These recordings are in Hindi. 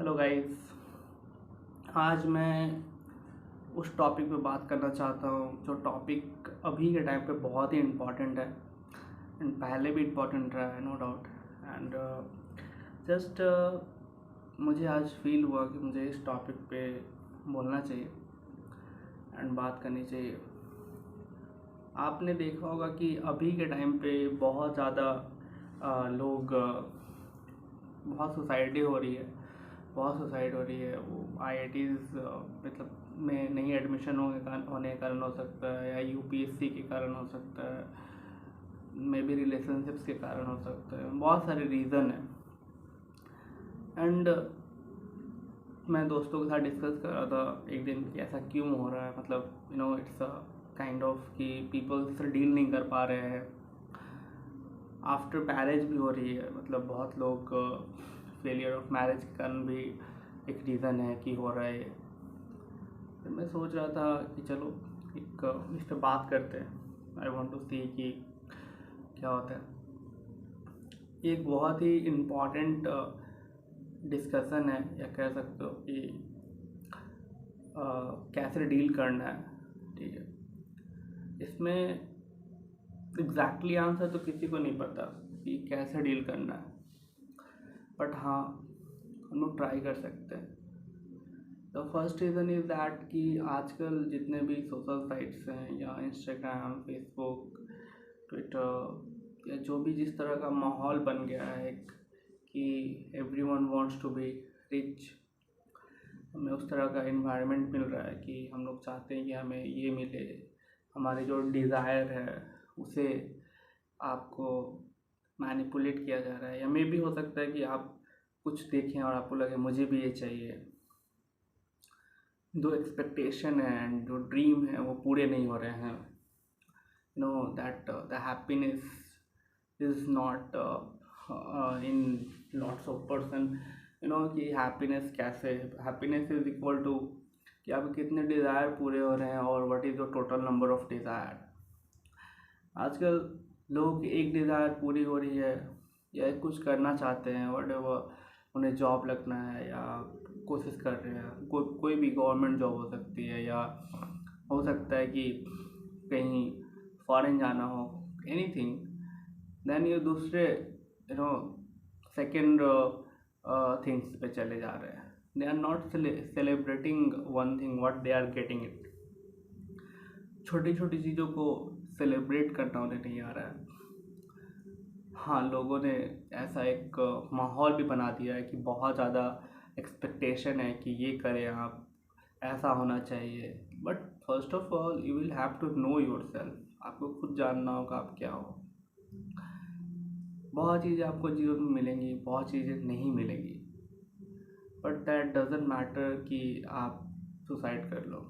Hello guys. आज मैं उस टॉपिक पे बात करना चाहता हूँ जो टॉपिक अभी के टाइम पे बहुत ही इम्पोर्टेंट है एंड पहले भी इम्पोर्टेंट रहा है, नो डाउट। एंड जस्ट मुझे आज फील हुआ कि मुझे इस टॉपिक पे बोलना चाहिए एंड बात करनी चाहिए। आपने देखा होगा कि अभी के टाइम पे बहुत ज़्यादा लोग बहुत सुसाइडी हो रही है, बहुत सुसाइड हो रही है। वो आईआईटीज़ मतलब में नहीं एडमिशन होने के कारण हो सकता है, या यूपीएससी के कारण हो सकता है, मे बी रिलेशनशिप्स के कारण हो सकता है। बहुत सारे रीज़न है। एंड मैं दोस्तों के साथ डिस्कस कर रहा था एक दिन कि ऐसा क्यों हो रहा है। मतलब इट्स अ काइंड ऑफ कि पीपल से डील नहीं कर पा रहे हैं। आफ्टर मैरिज भी हो रही है, मतलब बहुत लोग फेलियर ऑफ मैरिज के कारण भी एक रीज़न है कि हो रहा है। फिर मैं सोच रहा था कि चलो एक इस पर बात करते हैं। आई वांट टू सी कि क्या होता है। ये एक बहुत ही इम्पॉर्टेंट डिस्कशन है, या कह सकते हो कि कैसे डील करना है। ठीक है, इसमें एग्जैक्टली आंसर तो किसी को नहीं पता कि कैसे डील करना है, बट हाँ हम लोग ट्राई कर सकते हैं। The first reason is that कि आजकल जितने भी सोशल साइट्स हैं, या इंस्टाग्राम, फेसबुक, ट्विटर, या जो भी जिस तरह का माहौल बन गया है एक कि everyone wants to be rich, हमें उस तरह का इन्वायरमेंट मिल रहा है कि हम लोग चाहते हैं कि हमें ये मिले। हमारे जो डिज़ायर है उसे आपको मैनिपुलेट किया जा रहा है, या मे भी हो सकता है कि आप कुछ देखें और आपको लगे मुझे भी ये चाहिए। जो एक्सपेक्टेशन है एंड जो ड्रीम है वो पूरे नहीं हो रहे हैं। That the happiness is not in lots of person. कि हैप्पीनेस कैसे, हैप्पीनेस इज इक्वल टू कि आपके कितने डिज़ायर पूरे हो रहे हैं और what is the total number of desire. आजकल लोगों की एक डिज़ायर पूरी हो रही है, या कुछ करना चाहते हैं, वट एवर, उन्हें जॉब लगना है या कोशिश कर रहे हैं। कोई भी गवर्नमेंट जॉब हो सकती है, या हो सकता है कि कहीं फॉरेन जाना हो, एनीथिंग। देन ये दूसरे सेकेंड थिंग्स पे चले जा रहे हैं। They are not celebrating one thing what they are getting it. छोटी छोटी चीज़ों को सेलिब्रेट करना उन्हें नहीं आ रहा है। हाँ, लोगों ने ऐसा एक माहौल भी बना दिया है कि बहुत ज़्यादा एक्सपेक्टेशन है कि ये करें आप, ऐसा होना चाहिए। But first of all you will have to know yourself. आपको खुद जानना होगा आप क्या हो। बहुत चीज़ें आपको जीवन में मिलेंगी, बहुत चीज़ें नहीं मिलेंगी, बट दैट डजेंट मैटर कि आप सुसाइड कर लो।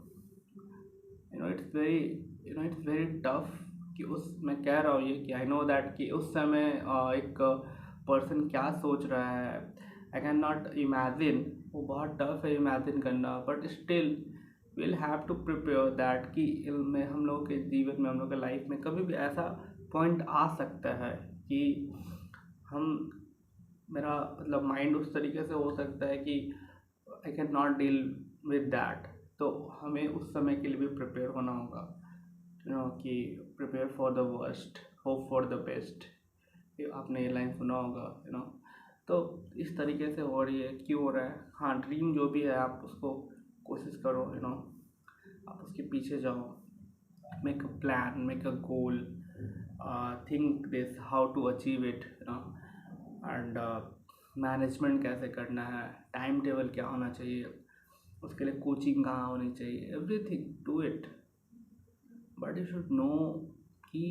इट्स वेरी टफ कि मैं कह रहा हूँ ये कि आई नो दैट कि उस समय एक पर्सन क्या सोच रहा है, आई कैन नॉट इमेजिन। वो बहुत टफ है इमेजिन करना, but still will have to prepare that कि में हम लोग के जीवन में, हम लोग के लाइफ में कभी भी ऐसा पॉइंट आ सकता है कि हम मेरा मतलब माइंड उस तरीके से हो सकता है कि I can not deal with that. तो हमें उस समय के लिए भी प्रिपेयर होना होगा। कि prepare for the worst, hope for the best. आपने ये लाइन सुना होगा। तो इस तरीके से हो रही है, क्यों हो रहा है। हाँ, ड्रीम जो भी है आप उसको कोशिश करो। आप उसके पीछे जाओ, make a plan, make a goal, think this how to achieve it. And management कैसे करना है, टाइम टेबल क्या होना चाहिए, उसके लिए कोचिंग कहाँ होनी चाहिए, everything, do it. But you should know कि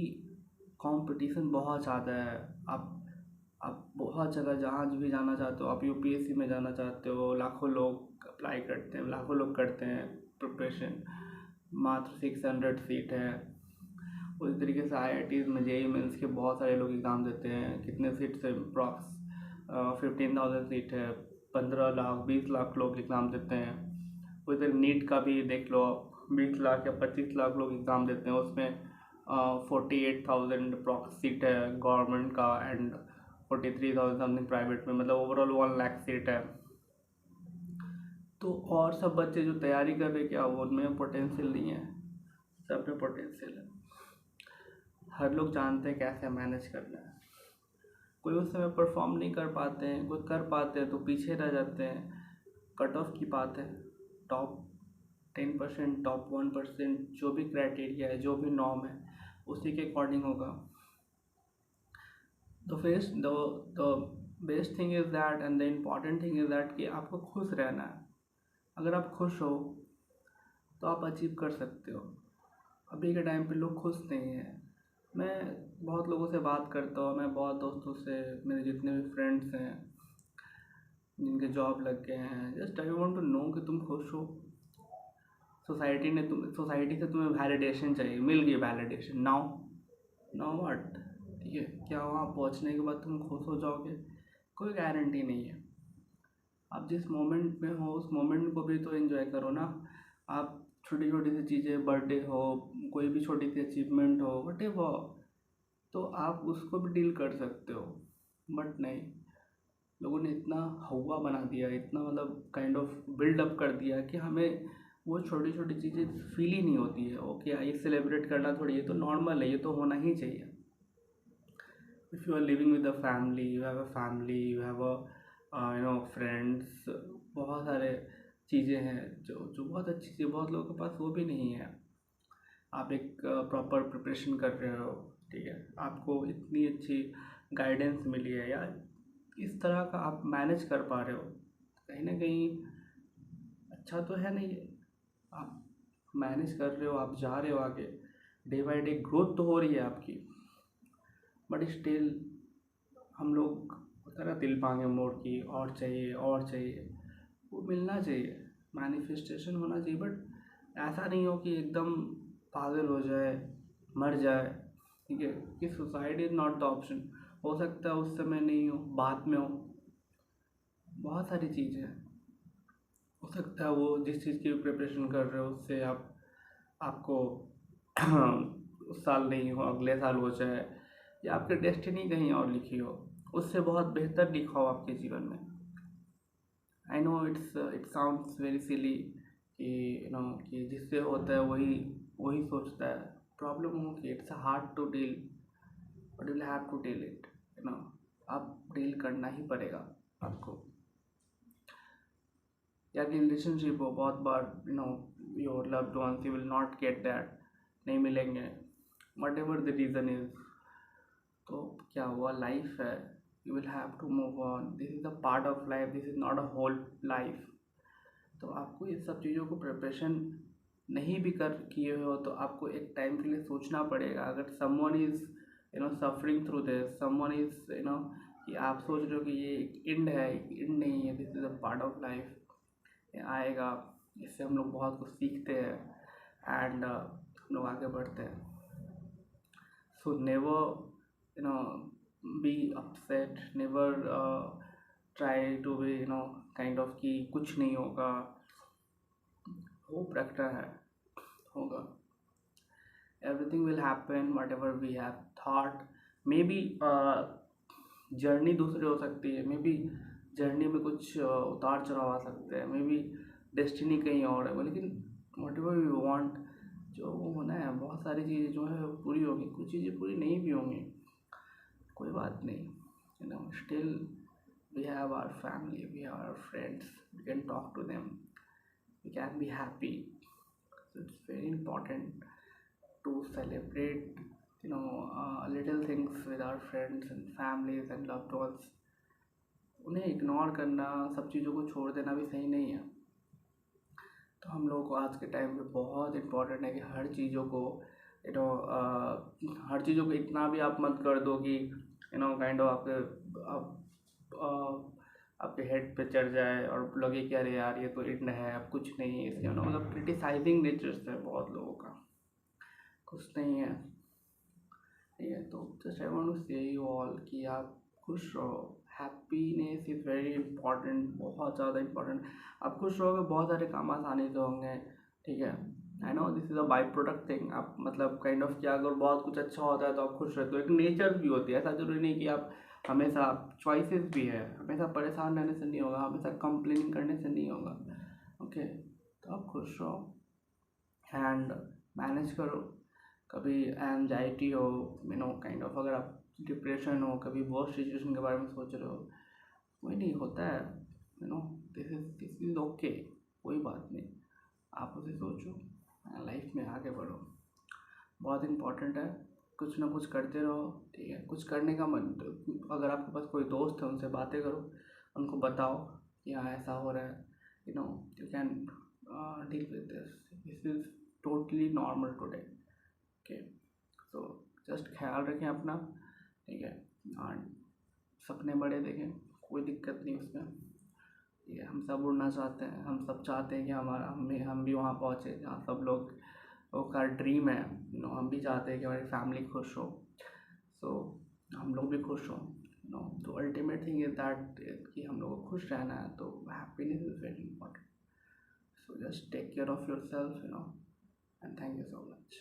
कंपटीशन बहुत ज़्यादा है। आप बहुत जगह जहाँ भी जाना चाहते हो, आप यूपीएससी में जाना चाहते हो, लाखों लोग अप्लाई करते हैं, लाखों लोग करते हैं प्रिपरेशन। मात्र 600 सीट है। उसी तरीके से आईआईटीज़ में जेईई मेंस के बहुत सारे लोग एग्ज़ाम देते हैं। कितने सीट से अप्रॉक्स 15,000 सीट है। 15 लाख 20 लाख लोग एग्ज़ाम देते हैं। उसी तरह नीट का भी देख लो, 20 लाख या 25 लाख लोग एग्ज़ाम देते हैं। उसमें 48,000 अप्रॉक्स सीट है गवर्नमेंट का, एंड 43,000 समथिंग प्राइवेट में। मतलब ओवरऑल 1 लाख सीट है। तो और सब बच्चे जो तैयारी कर रहे क्या वो उनमें पोटेंशियल नहीं है? सब में पोटेंशियल है। हर लोग जानते हैं कैसे मैनेज करना है। कोई उस समय परफॉर्म नहीं कर पाते हैं, कोई कर पाते हैं तो पीछे रह जाते हैं। कट ऑफ की बात है, टॉप 10%, टॉप 1%, जो भी क्राइटेरिया है, जो भी नॉर्म है, उसी के अकॉर्डिंग होगा। The best thing is that and the important thing is that कि आपको खुश रहना है। अगर आप खुश हो तो आप अचीव कर सकते हो। अभी के टाइम पे लोग खुश नहीं हैं। मैं बहुत लोगों से बात करता हूँ, मैं बहुत दोस्तों से, मेरे जितने भी फ्रेंड्स हैं जिनके जॉब लग गए हैं, just I want to know कि तुम खुश हो। सोसाइटी से तुम्हें वैलिडेशन चाहिए, मिल गई वैलिडेशन, नाउ व्हाट? ठीक है, क्या वहाँ पहुँचने के बाद तुम खुश हो जाओगे? कोई गारंटी नहीं है। आप जिस मोमेंट में हो उस मोमेंट को भी तो एंजॉय करो ना। आप छोटी छोटी सी चीज़ें, बर्थडे हो, कोई भी छोटी सी अचीवमेंट हो, व्हाटएवर, तो आप उसको भी डील कर सकते हो। बट नहीं, लोगों ने इतना हवा बना दिया, इतना मतलब काइंड ऑफ बिल्डअप कर दिया कि हमें वो छोटी छोटी चीज़ें फील ही नहीं होती है। ओके, ये सेलिब्रेट करना थोड़ी, ये तो नॉर्मल है, ये तो होना ही चाहिए। If you are living with a family, you have a family, you have a friends, बहुत सारे चीज़ें हैं जो बहुत अच्छी चीज़, बहुत लोगों के पास वो भी नहीं है। आप एक प्रॉपर प्रिपरेशन कर रहे हो, ठीक है, आपको इतनी अच्छी गाइडेंस मिली है, या इस तरह का आप मैनेज कर पा रहे हो, कहीं ना कहीं अच्छा तो है नहीं? आप मैनेज कर रहे हो, आप जा रहे हो आगे, डे बाय डे ग्रोथ तो हो रही है आपकी, बट स्टिल हम लोग होता है ना, दिल मांगे मोड़ की, और चाहिए और चाहिए, वो मिलना चाहिए, मैनिफेस्टेशन होना चाहिए। बट ऐसा नहीं हो कि एकदम पागल हो जाए, मर जाए, ठीक है, कि suicide is not the option. हो सकता है उस समय नहीं हो, बाद में हो, बहुत सारी चीज़ें हैं। हो सकता है वो जिस चीज़ की प्रिपरेशन कर रहे हो उससे आपको उस साल नहीं हो, अगले साल हो जाए, या आपकी डेस्टिनी कहीं और लिखी हो, उससे बहुत बेहतर लिखा हो आपके जीवन में। I know it sounds very silly कि कि जिससे होता है वही वही सोचता है। प्रॉब्लम हो कि it's hard to deal, but you will have to deal it, आप डील करना ही पड़ेगा आपको। या कि रिलेशनशिप हो, बहुत बार your loved ones, you will not get that, नहीं मिलेंगे, whatever the reason is, तो क्या हुआ, लाइफ है, you will have to move on, this is a part of life, this is not a whole life. तो आपको इस सब चीज़ों को प्रिपरेशन नहीं भी कर किए हो तो आपको एक टाइम के लिए सोचना पड़ेगा। अगर someone is suffering through this, someone is कि आप सोच रहे हो कि ये एक एंड है, एक एंड नहीं है, this is a part of life, आएगा, इससे हम लोग बहुत कुछ सीखते हैं एंड हम लोग आगे बढ़ते हैं। So never be upset, never try to be kind of कि कुछ नहीं होगा, होप रखना है, होगा, everything will happen whatever we have thought. Maybe journey दूसरी हो सकती है, मे बी जर्नी में कुछ उतार चढ़ाव आ सकते हैं, मे बी डेस्टिनी कहीं और है, लेकिन वट एवर वी वॉन्ट, जो वो होना है, बहुत सारी चीज़ें जो है पूरी होंगी, कुछ चीज़ें पूरी नहीं भी होंगी, कोई बात नहीं, still we have our family, we have our friends, we can talk to them, we can be happy. So it's very important to celebrate little things with our friends and families and loved ones. उन्हें इग्नोर करना, सब चीज़ों को छोड़ देना भी सही नहीं है। तो हम लोगों को आज के टाइम पे बहुत इम्पोर्टेंट है कि हर चीज़ों को हर चीज़ों को इतना भी आप मत कर दो कि काइंड ऑफ आपके हेड पे चढ़ जाए और लगे कि अरे यार ये तो एंड है, अब कुछ नहीं है इसके, मतलब क्रिटिसाइजिंग नेचर्स है बहुत लोगों का, कुछ नहीं है, ठीक है। तो जस्ट आई वांट टू से यू ऑल कि आप खुश रहो, हैप्पीनेस इज़ वेरी इंपॉर्टेंट, बहुत ज़्यादा इंपॉर्टेंट। आप खुश रहोगे, बहुत सारे काम आसानी से होंगे, ठीक है। I know this is a by product thing, आप मतलब काइंड ऑफ क्या, अगर बहुत कुछ अच्छा होता है तो आप खुश रहते हो, एक नेचर भी होती है, ऐसा जरूरी नहीं कि आप हमेशा, चॉइसेस भी है, हमेशा परेशान रहने से नहीं होगा, हमेशा कंप्लेनिंग करने से नहीं होगा, ओके, तो आप खुश रहो एंड मैनेज करो। कभी एंजाइटी हो, काइंड ऑफ, अगर आप डिप्रेशन हो, कभी वर्स्ट सिचुएशन के बारे में सोच रहे हो, कोई नहीं, होता है, दिस इज ओके, कोई बात नहीं। आप उसे सोचो, लाइफ में आगे बढ़ो, बहुत इम्पोर्टेंट है। कुछ ना कुछ करते रहो, ठीक है। कुछ करने का मन, अगर आपके पास कोई दोस्त है उनसे बातें करो, उनको बताओ कि हाँ ऐसा हो रहा है, you can deal with this is totally normal today, okay. So just ख्याल रखें अपना, ठीक है। और सपने बड़े देखें, कोई दिक्कत नहीं उसमें, ठीक है। हम सब उड़ना चाहते हैं, हम सब चाहते हैं कि हमारा हम भी वहाँ पहुँचे जहाँ सब लोग का ड्रीम है, हम भी चाहते हैं कि हमारी फैमिली खुश हो, सो हम लोग भी खुश हों, तो अल्टीमेट थिंग इज दैट कि हम लोग को खुश रहना है, तो happiness is very important. So just take care of yourself, and thank you so much.